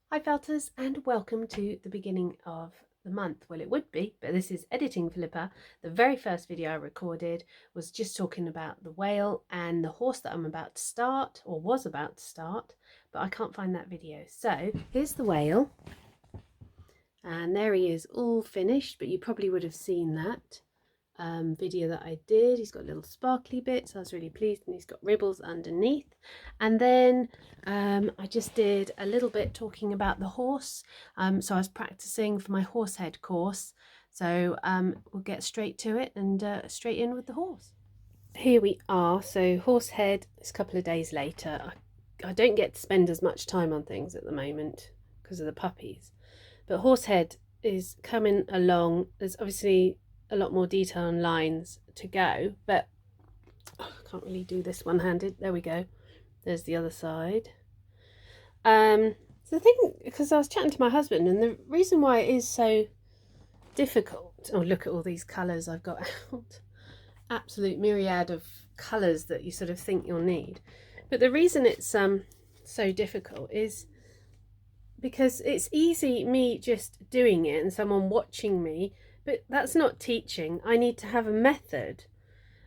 Hi Felters, and welcome to the beginning of the month. Well, it would be, but this is Editing Philippa. The very first video I recorded was just talking about the whale and the horse that I'm about to start, or was about to start, but I can't find that video. So here's the whale, and there he is all finished, but you probably would have seen that video that I did. He's got little sparkly bits. I was really pleased, and he's got ribbles underneath. And then I just did a little bit talking about the horse. So I was practicing for my horse head course. So we'll get straight to it and straight in with the horse. Here we are. So horse head is a couple of days later. I don't get to spend as much time on things at the moment because of the puppies. But horse head is coming along. There's obviously a lot more detail and lines to go, but I can't really do this one-handed. There we go. There's the other side. So the thing, because I was chatting to my husband, and the reason why it is so difficult, oh look at all these colours I've got out, absolute myriad of colours that you sort of think you'll need, but the reason it's so difficult is because it's easy me just doing it and someone watching me, but that's not teaching. I need to have a method,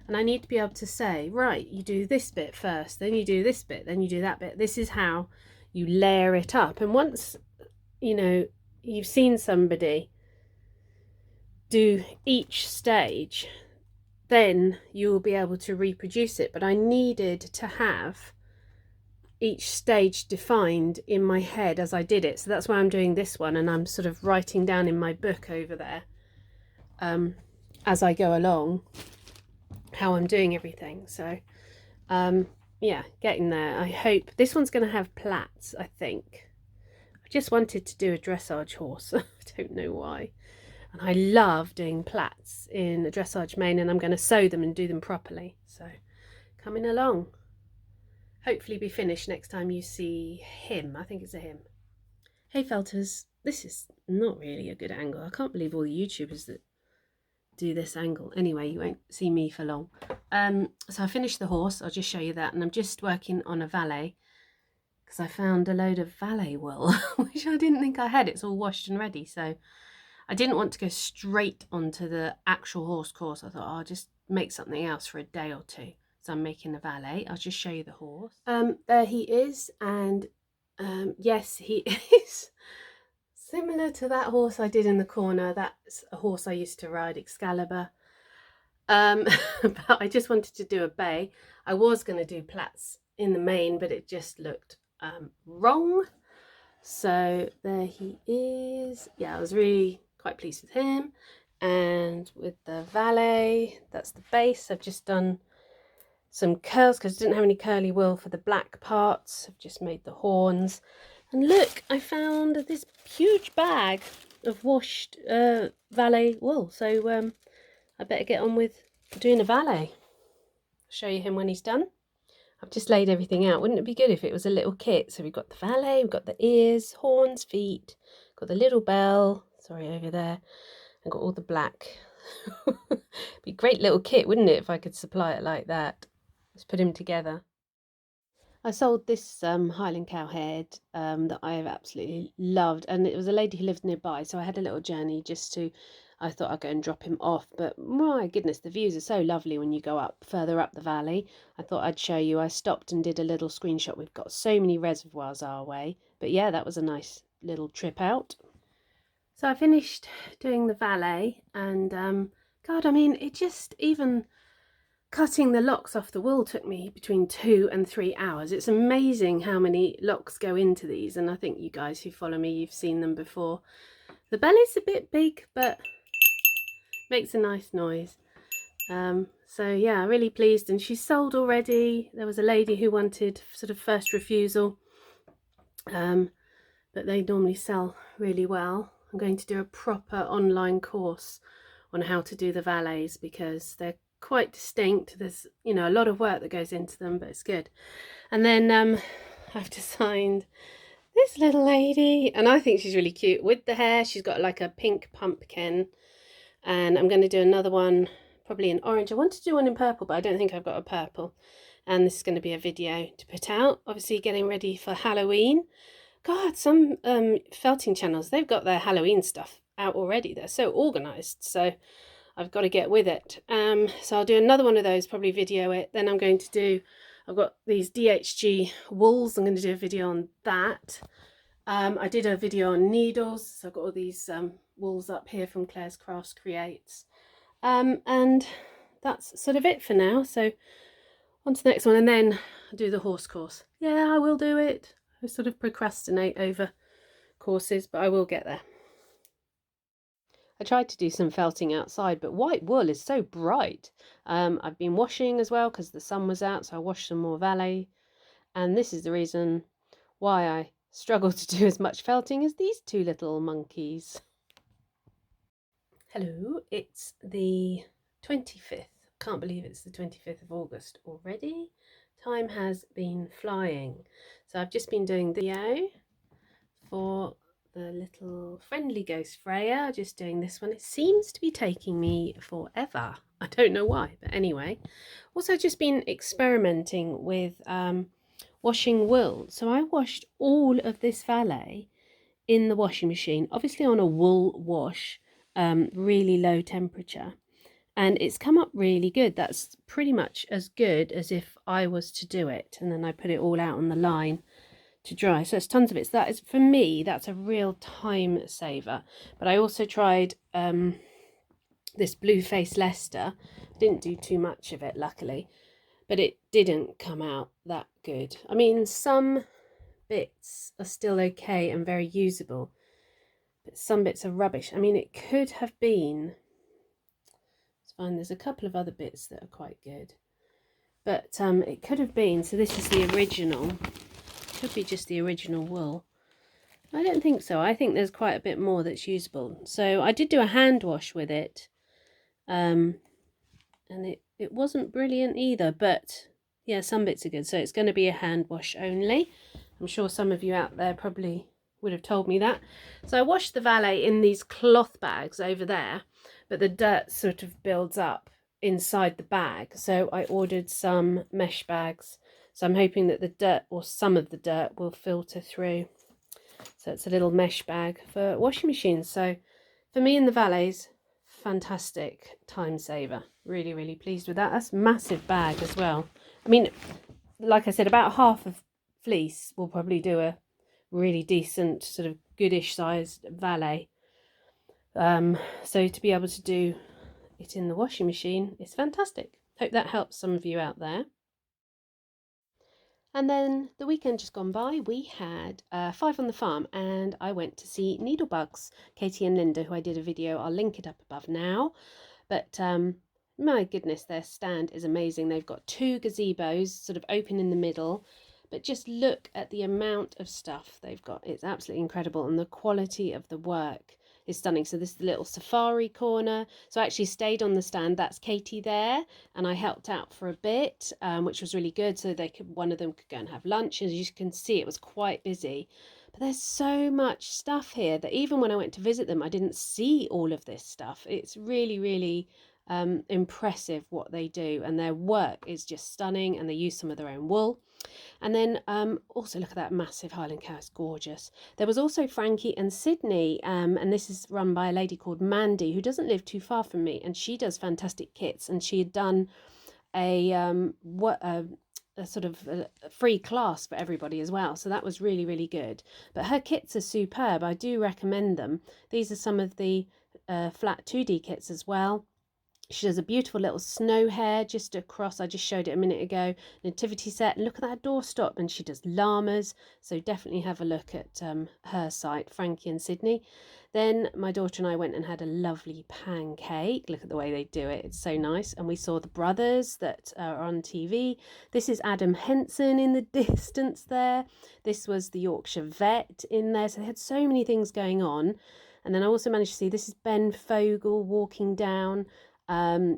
and I need to be able to say, right, you do this bit first, then you do this bit, then you do that bit. This is how you layer it up. And once, you know, you've seen somebody do each stage, then you will be able to reproduce it. But I needed to have each stage defined in my head as I did it. So that's why I'm doing this one, and I'm sort of writing down in my book over there as I go along how I'm doing everything. So yeah, getting there. I hope this one's going to have plaits. I think I just wanted to do a dressage horse. I don't know why, and I love doing plaits in a dressage mane, and I'm going to sew them and do them properly. So coming along, hopefully be finished next time you see him. I think it's a him. Hey Felters, this is not really a good angle. I can't believe all the YouTubers that do this angle. Anyway, you won't see me for long. So I finished the horse. I'll just show you that, and I'm just working on a valet because I found a load of valet wool which I didn't think I had. It's all washed and ready, so I didn't want to go straight onto the actual horse course. I thought, oh, I'll just make something else for a day or two. So I'm making a valet. I'll just show you the horse. There he is, and yes, he is similar to that horse I did in the corner. That's a horse I used to ride, Excalibur. But I just wanted to do a bay. I was going to do plaits in the mane, but it just looked wrong. So there he is. Yeah, I was really quite pleased with him. And with the valet, that's the base. I've just done some curls because I didn't have any curly wool for the black parts. I've just made the horns. And look, I found this huge bag of washed valet wool. So I better get on with doing a valet. I'll show you him when he's done. I've just laid everything out. Wouldn't it be good if it was a little kit? So we've got the valet, we've got the ears, horns, feet, got the little bell, sorry, over there, and got all the black. Be a great little kit, wouldn't it, if I could supply it like that? Let's put him together. I sold this Highland cow head that I have absolutely loved, and it was a lady who lived nearby, so I had a little journey just to, I thought I'd go and drop him off, but my goodness, the views are so lovely when you go up further up the valley. I thought I'd show you. I stopped and did a little screenshot. We've got so many reservoirs our way, but yeah, that was a nice little trip out. So I finished doing the valet, and God, I mean, it just, even cutting the locks off the wool took me between 2 and 3 hours. It's amazing how many locks go into these, and I think you guys who follow me, you've seen them before. The belly's a bit big, but makes a nice noise. So yeah, really pleased, and she's sold already. There was a lady who wanted sort of first refusal, but they normally sell really well. I'm going to do a proper online course on how to do the valets because they're quite distinct. There's, you know, a lot of work that goes into them, but it's good. And then I've designed this little lady, and I think she's really cute with the hair. She's got like a pink pumpkin, and I'm going to do another one probably in orange. I wanted to do one in purple, but I don't think I've got a purple, and this is going to be a video to put out, obviously getting ready for Halloween. God, some felting channels, they've got their Halloween stuff out already. They're so organised, so I've got to get with it. So I'll do another one of those, probably video it. Then I've got these DHG wools. I'm going to do a video on that. I did a video on needles, so I've got all these wools up here from Claire's Crafts Creates. And that's sort of it for now. So on to the next one, and then I'll do the horse course. Yeah, I will do it. I sort of procrastinate over courses, but I will get there. I tried to do some felting outside, but white wool is so bright. I've been washing as well because the sun was out, so I washed some more valet. And this is the reason why I struggle to do as much felting as these two little monkeys. Hello, it's the 25th. Can't believe it's the 25th of August already. Time has been flying. So I've just been doing the video for the little friendly ghost Freya, just doing this one. It seems to be taking me forever. I don't know why, but anyway. Also just been experimenting with washing wool. So I washed all of this valet in the washing machine, obviously on a wool wash, really low temperature. And it's come up really good. That's pretty much as good as if I was to do it. And then I put it all out on the line to dry. So it's tons of it. So that is, for me, that's a real time saver. But I also tried this Blue Face Leicester. I didn't do too much of it, luckily, but it didn't come out that good. I mean, some bits are still okay and very usable, but some bits are rubbish. I mean, it could have been, it's fine, there's a couple of other bits that are quite good, but it could have been, so this is the original, could be just the original wool. I don't think so. I think there's quite a bit more that's usable. So I did do a hand wash with it, and it wasn't brilliant either, but yeah, some bits are good. So it's going to be a hand wash only. I'm sure some of you out there probably would have told me that. So I washed the valet in these cloth bags over there, but the dirt sort of builds up inside the bag. So I ordered some mesh bags. So I'm hoping that the dirt, or some of the dirt, will filter through. So it's a little mesh bag for washing machines. So for me in the valets, fantastic time saver. Really, really pleased with that. That's a massive bag as well. I mean, like I said, about half of fleece will probably do a really decent, sort of goodish sized valet. So to be able to do it in the washing machine is fantastic. Hope that helps some of you out there. And then the weekend just gone by, we had 5 on the farm, and I went to see Needlebugs, Katie and Linda, who I did a video. I'll link it up above now. But my goodness, their stand is amazing. They've got 2 gazebos sort of open in the middle, but just look at the amount of stuff they've got. It's absolutely incredible, and the quality of the work is stunning. So this is the little safari corner. So I actually stayed on the stand. That's Katie there, and I helped out for a bit, which was really good. So one of them could go and have lunch. As you can see, it was quite busy. But there's so much stuff here that even when I went to visit them, I didn't see all of this stuff. It's really, really impressive what they do, and their work is just stunning, and they use some of their own wool. And then also look at that massive Highland cow, it's gorgeous. There was also Frankie and Sydney, and this is run by a lady called Mandy, who doesn't live too far from me, and she does fantastic kits, and she had done a sort of a free class for everybody as well, so that was really, really good. But her kits are superb. I do recommend them. These are some of the flat 2D kits as well. She does a beautiful little snow hare just across. I just showed it a minute ago. Nativity set. And look at that doorstop. And she does llamas. So definitely have a look at her site, Frankie and Sydney. Then my daughter and I went and had a lovely pancake. Look at the way they do it. It's so nice. And we saw the brothers that are on TV. This is Adam Henson in the distance there. This was the Yorkshire Vet in there. So they had so many things going on. And then I also managed to see, this is Ben Fogle walking down.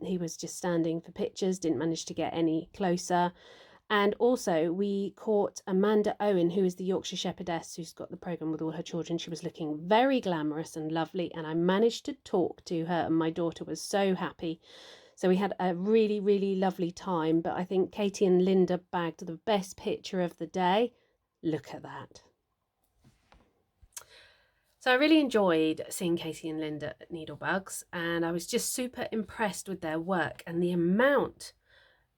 He was just standing for pictures, didn't manage to get any closer. And also we caught Amanda Owen, who is the Yorkshire Shepherdess who's got the programme with all her children. She was looking very glamorous and lovely, and I managed to talk to her, and my daughter was so happy. So we had a really, really lovely time. But I think Katie and Linda bagged the best picture of the day. Look at that. So I really enjoyed seeing Katie and Linda at Needlebugs, and I was just super impressed with their work and the amount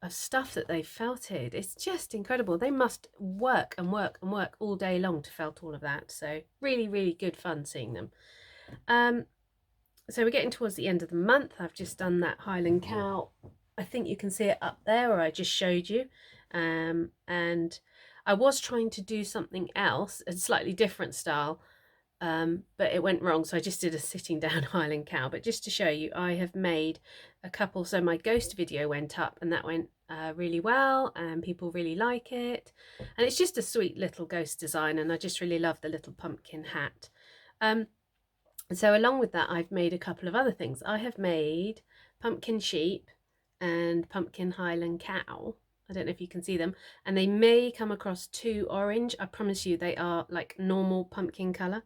of stuff that they felted. It's just incredible. They must work and work and work all day long to felt all of that. So really, really good fun seeing them. So we're getting towards the end of the month. I've just done that Highland cow. I think you can see it up there, or I just showed you. And I was trying to do something else, a slightly different style, but it went wrong, so I just did a sitting down Highland cow. But just to show you, I have made a couple. So my ghost video went up, and that went really well, and people really like it. And it's just a sweet little ghost design, and I just really love the little pumpkin hat. So along with that, I've made a couple of other things. I have made pumpkin sheep and pumpkin Highland cow. I don't know if you can see them, and they may come across too orange. I promise you they are like normal pumpkin colour.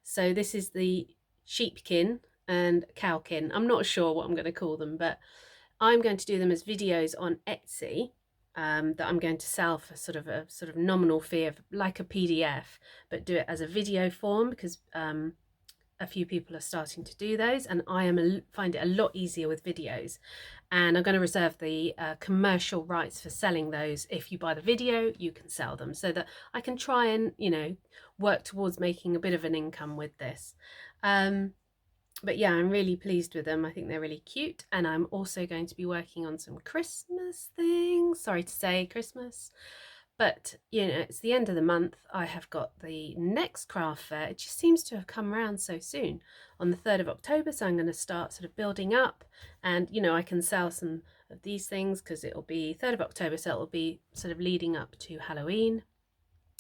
So this is the sheepkin and cowkin. I'm not sure what I'm going to call them, but I'm going to do them as videos on Etsy that I'm going to sell for sort of nominal fee of like a PDF, but do it as a video form because a few people are starting to do those, and I find it a lot easier with videos. And I'm going to reserve the commercial rights for selling those. If you buy the video, you can sell them, so that I can try and, you know, work towards making a bit of an income with this. But yeah, I'm really pleased with them. I think they're really cute, and I'm also going to be working on some Christmas things. Sorry to say Christmas. But, you know, it's the end of the month. I have got the next craft fair. It just seems to have come around so soon on the 3rd of October. So I'm going to start sort of building up, and, you know, I can sell some of these things because it'll be 3rd of October. So it'll be sort of leading up to Halloween.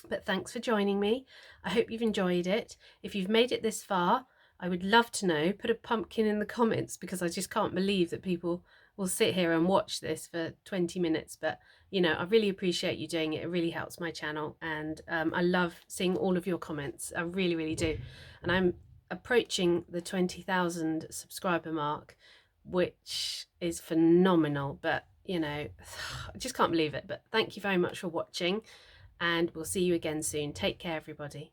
But thanks for joining me. I hope you've enjoyed it. If you've made it this far, I would love to know. Put a pumpkin in the comments, because I just can't believe that people will sit here and watch this for 20 minutes. But, you know, I really appreciate you doing it. It really helps my channel, and I love seeing all of your comments. I really, really do. And I'm approaching the 20,000 subscriber mark, which is phenomenal. But, you know, I just can't believe it. But thank you very much for watching, and we'll see you again soon. Take care, everybody.